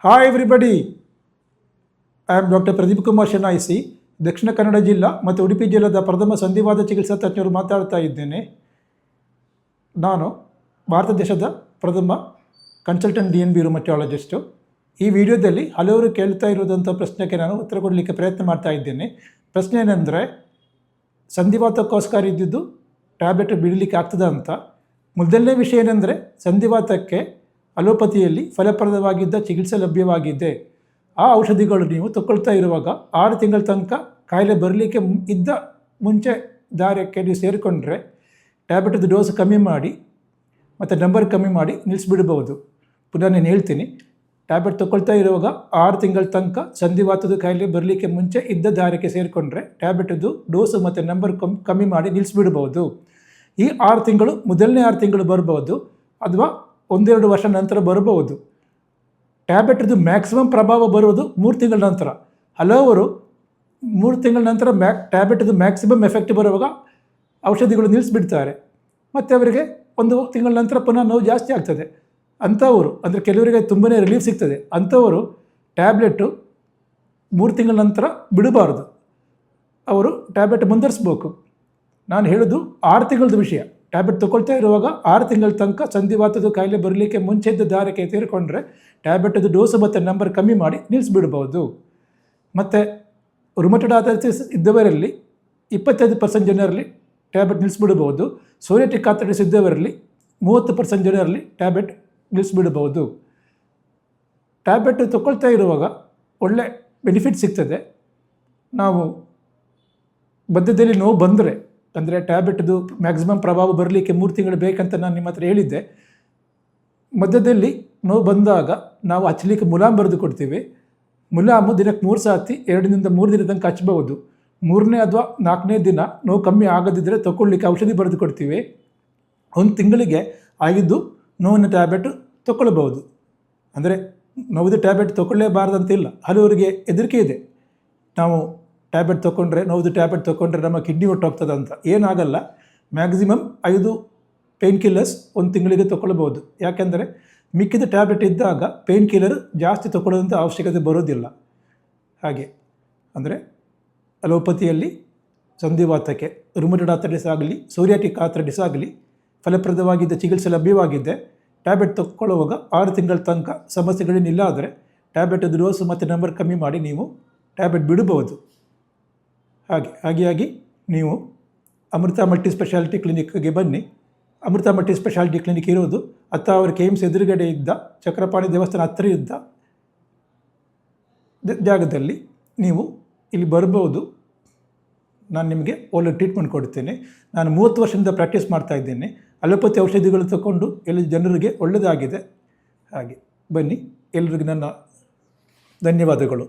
Hi everybody, I am doctor Pradeep Kumar ಶೆನಾಯಿಸಿ, ದಕ್ಷಿಣ ಕನ್ನಡ ಜಿಲ್ಲಾ ಮತ್ತು ಉಡುಪಿ ಜಿಲ್ಲೆಯ ಪ್ರಥಮ ಸಂಧಿವಾದ ಚಿಕಿತ್ಸಾ ತಜ್ಞರು ಮಾತಾಡ್ತಾ ಇದ್ದೇನೆ. ನಾನು ಭಾರತ ದೇಶದ ಪ್ರಥಮ ಕನ್ಸಲ್ಟೆಂಟ್ DNB ರುಮಟಾಲಜಿಸ್ಟು. ಈ ವಿಡಿಯೋದಲ್ಲಿ ಹಲವರು ಕೇಳ್ತಾ ಇರೋದಂಥ ಪ್ರಶ್ನೆಗೆ ನಾನು ಉತ್ತರ ಕೊಡಲಿಕ್ಕೆ ಪ್ರಯತ್ನ ಮಾಡ್ತಾ ಇದ್ದೇನೆ. ಪ್ರಶ್ನೆ ಏನೆಂದರೆ, ಸಂಧಿವಾತಕ್ಕೋಸ್ಕರ ಇದ್ದಿದ್ದು ಟ್ಯಾಬ್ಲೆಟ್ ಬಿಡಲಿಕ್ಕೆ ಆಗ್ತದೆ ಅಂತ. ಮೊದಲನೇ ವಿಷಯ ಏನೆಂದರೆ, ಸಂಧಿವಾತಕ್ಕೆ ಅಲೋಪತಿಯಲ್ಲಿ ಫಲಪ್ರದವಾಗಿದ್ದ ಚಿಕಿತ್ಸೆ ಲಭ್ಯವಾಗಿದೆ. ಆ ಔಷಧಿಗಳು ನೀವು ತಗೊಳ್ತಾ ಇರುವಾಗ 6 ತಿಂಗಳ ತನಕ ಕಾಯಿಲೆ ಬರಲಿಕ್ಕೆ ಇದ್ದ ಮುಂಚೆ ದಾರಕ್ಕೆ ನೀವು ಸೇರಿಕೊಂಡ್ರೆ ಟ್ಯಾಬ್ಲೆಟ್ದು ಡೋಸ್ ಕಮ್ಮಿ ಮಾಡಿ ಮತ್ತು ನಂಬರ್ ಕಮ್ಮಿ ಮಾಡಿ ನಿಲ್ಲಿಸ್ಬಿಡ್ಬೋದು. ಪುನಃ ನಾನು ಹೇಳ್ತೀನಿ, ಟ್ಯಾಬ್ಲೆಟ್ ತಗೊಳ್ತಾ ಇರುವಾಗ 6 ತಿಂಗಳ ತನಕ ಸಂಧಿವಾತದ ಕಾಯಿಲೆ ಬರಲಿಕ್ಕೆ ಮುಂಚೆ ಇದ್ದ ದಾರಕ್ಕೆ ಸೇರಿಕೊಂಡ್ರೆ ಟ್ಯಾಬ್ಲೆಟ್ದು ಡೋಸು ಮತ್ತು ನಂಬರ್ ಕಮ್ಮಿ ಮಾಡಿ ನಿಲ್ಲಿಸ್ಬಿಡ್ಬೋದು. ಈ 6 ತಿಂಗಳು ಮೊದಲನೇ 6 ತಿಂಗಳು ಬರ್ಬೋದು, ಅಥವಾ 1-2 ವರ್ಷ ನಂತರ ಬರಬಹುದು. ಟ್ಯಾಬ್ಲೆಟ್ದು ಮ್ಯಾಕ್ಸಿಮಮ್ ಪ್ರಭಾವ ಬರುವುದು 3 ತಿಂಗಳ ನಂತರ. ಹಲವರು 3 ತಿಂಗಳ ನಂತರ ಟ್ಯಾಬ್ಲೆಟ್ದು ಮ್ಯಾಕ್ಸಿಮಮ್ ಎಫೆಕ್ಟ್ ಬರುವಾಗ ಔಷಧಿಗಳು ನಿಲ್ಲಿಸ್ಬಿಡ್ತಾರೆ, ಮತ್ತು ಅವರಿಗೆ 1 ತಿಂಗಳ ನಂತರ ಪುನಃ ನೋವು ಜಾಸ್ತಿ ಆಗ್ತದೆ. ಅಂಥವರು, ಅಂದರೆ ಕೆಲವರಿಗೆ ತುಂಬಾ ರಿಲೀಫ್ ಸಿಗ್ತದೆ, ಅಂಥವರು ಟ್ಯಾಬ್ಲೆಟು 3 ತಿಂಗಳ ನಂತರ ಬಿಡಬಾರ್ದು. ಅವರು ಟ್ಯಾಬ್ಲೆಟ್ ಮುಂದುವರಿಸ್ಬೇಕು. ನಾನು ಹೇಳೋದು 6 ತಿಂಗಳದ ವಿಷಯ. ಟ್ಯಾಬ್ಲೆಟ್ ತೊಗೊಳ್ತಾ ಇರುವಾಗ 6 ತಿಂಗಳ ತನಕ ಸಂಧಿವಾತದ ಕಾಯಿಲೆ ಬರಲಿಕ್ಕೆ ಮುಂಚೆ ಇದ್ದ ದಾರಕ್ಕೆ ಸೇರಿಕೊಂಡ್ರೆ ಟ್ಯಾಬ್ಲೆಟ್ದು ಡೋಸು ಮತ್ತು ನಂಬರ್ ಕಮ್ಮಿ ಮಾಡಿ ನಿಲ್ಲಿಸ್ಬಿಡ್ಬೋದು. ಮತ್ತು ರುಮಟೆಡ್ ಆರ್ಥರೈಟಿಸ್ ಇದ್ದವರಲ್ಲಿ 25% ಜನರಲ್ಲಿ ಟ್ಯಾಬ್ಲೆಟ್ ನಿಲ್ಲಿಸ್ಬಿಡ್ಬೋದು. ಸೋರಿಯಾಟಿಕ್ ಆರ್ಥರೈಟಿಸ್ ಇದ್ದವರಲ್ಲಿ 30% ಜನರಲ್ಲಿ ಟ್ಯಾಬ್ಲೆಟ್ ನಿಲ್ಲಿಸ್ಬಿಡ್ಬೋದು. ಟ್ಯಾಬ್ಲೆಟ್ ತೊಗೊಳ್ತಾ ಇರುವಾಗ ಒಳ್ಳೆ ಬೆನಿಫಿಟ್ ಸಿಗ್ತದೆ. ನಾವು ಮಧ್ಯದಲ್ಲಿ ನೋವು ಬಂದರೆ, ಅಂದರೆ ಟ್ಯಾಬ್ಲೆಟ್ದು ಮ್ಯಾಕ್ಸಿಮಮ್ ಪ್ರಭಾವ ಬರಲಿಕ್ಕೆ 3 ತಿಂಗಳು ಬೇಕಂತ ನಾನು ನಿಮ್ಮ ಹತ್ರ ಹೇಳಿದ್ದೆ. ಮಧ್ಯದಲ್ಲಿ ನೋವು ಬಂದಾಗ ನಾವು ಹಚ್ಚಲಿಕ್ಕೆ ಮುಲಾಮ್ ಬರೆದು ಕೊಡ್ತೀವಿ. ಮುಲಾಮು ದಿನಕ್ಕೆ 3 ಸಾತಿ 2ರಿಂದ 3 ದಿನ ತನಕ ಹಚ್ಬೋದು. 3ನೇ ಅಥವಾ 4ನೇ ದಿನ ನೋವು ಕಮ್ಮಿ ಆಗದಿದ್ದರೆ ತಗೊಳ್ಳಿಕ್ಕೆ ಔಷಧಿ ಬರೆದು ಕೊಡ್ತೀವಿ. 1 ತಿಂಗಳಿಗೆ 5 ನೋವಿನ ಟ್ಯಾಬ್ಲೆಟ್ ತೊಗೊಳ್ಬೋದು. ಅಂದರೆ ನೋವಿನ ಟ್ಯಾಬ್ಲೆಟ್ ತೊಗೊಳ್ಳೇಬಾರ್ದಂತಿಲ್ಲ. ಹಲವರಿಗೆ ಹೆದರಿಕೆ ಇದೆ, ನಾವು ಟ್ಯಾಬ್ಲೆಟ್ ತೊಗೊಂಡ್ರೆ, ನೋವುದು ಟ್ಯಾಬ್ಲೆಟ್ ತೊಗೊಂಡ್ರೆ ನಮ್ಮ ಕಿಡ್ನಿ ಹೊಟ್ಟೋಗ್ತದೆ ಅಂತ. ಏನಾಗಲ್ಲ. ಮ್ಯಾಕ್ಸಿಮಮ್ 5 ಪೇಯ್ನ್ ಕಿಲ್ಲರ್ಸ್ 1 ತಿಂಗಳಿಗೆ ತೊಗೊಳ್ಬೋದು. ಯಾಕೆಂದರೆ ಮಿಕ್ಕಿದ ಟ್ಯಾಬ್ಲೆಟ್ ಇದ್ದಾಗ ಪೇಯ್ನ್ ಕಿಲ್ಲರ್ ಜಾಸ್ತಿ ತೊಗೊಳ್ಳೋದಂಥ ಅವಶ್ಯಕತೆ ಬರೋದಿಲ್ಲ. ಹಾಗೆ ಅಂದರೆ ಅಲೋಪತಿಯಲ್ಲಿ ಸಂಧಿವಾತಕ್ಕೆ ರುಮಟೆಡ್ ಆರ್ಥರೈಟಿಸ್ ಆಗಲಿ, ಸೋರಿಯಾಟಿಕ್ ಆರ್ಥರೈಟಿಸ್ ಆಗಲಿ ಫಲಪ್ರದವಾಗಿದ್ದ ಚಿಕಿತ್ಸೆ ಲಭ್ಯವಾಗಿದ್ದೆ. ಟ್ಯಾಬ್ಲೆಟ್ ತೊಗೊಳ್ಳುವಾಗ 6 ತಿಂಗಳ ತನಕ ಸಮಸ್ಯೆಗಳೇನಿಲ್ಲ ಆದರೆ ಟ್ಯಾಬ್ಲೆಟ್ದು ಡೋಸು ಮತ್ತು ನಂಬರ್ ಕಮ್ಮಿ ಮಾಡಿ ನೀವು ಟ್ಯಾಬ್ಲೆಟ್ ಬಿಡಬಹುದು. ಹಾಗಾಗಿ ನೀವು ಅಮೃತ ಮಲ್ಟಿ ಸ್ಪೆಷಾಲಿಟಿ ಕ್ಲಿನಿಕ್ಗೆ ಬನ್ನಿ. ಅಮೃತ ಮಲ್ಟಿ ಸ್ಪೆಷಾಲಿಟಿ ಕ್ಲಿನಿಕ್ ಇರೋದು ಅತ್ತಾವರ KIMS ಎದುರುಗಡೆ ಇದ್ದ ಚಕ್ರಪಾಣಿ ದೇವಸ್ಥಾನ ಹತ್ತಿರ ಇದ್ದ ಜಾಗದಲ್ಲಿ. ನೀವು ಇಲ್ಲಿ ಬರ್ಬೋದು. ನಾನು ನಿಮಗೆ ಒಳ್ಳೆ ಟ್ರೀಟ್ಮೆಂಟ್ ಕೊಡ್ತೇನೆ. ನಾನು 30 ವರ್ಷದಿಂದ ಪ್ರಾಕ್ಟೀಸ್ ಮಾಡ್ತಾ ಇದ್ದೇನೆ. ಅಲೋಪತಿ ಔಷಧಿಗಳು ತಗೊಂಡು ಎಲ್ಲ ಜನರಿಗೆ ಒಳ್ಳೆಯದಾಗಿದೆ. ಹಾಗೆ ಬನ್ನಿ. ಎಲ್ಲರಿಗೂ ನನ್ನ ಧನ್ಯವಾದಗಳು.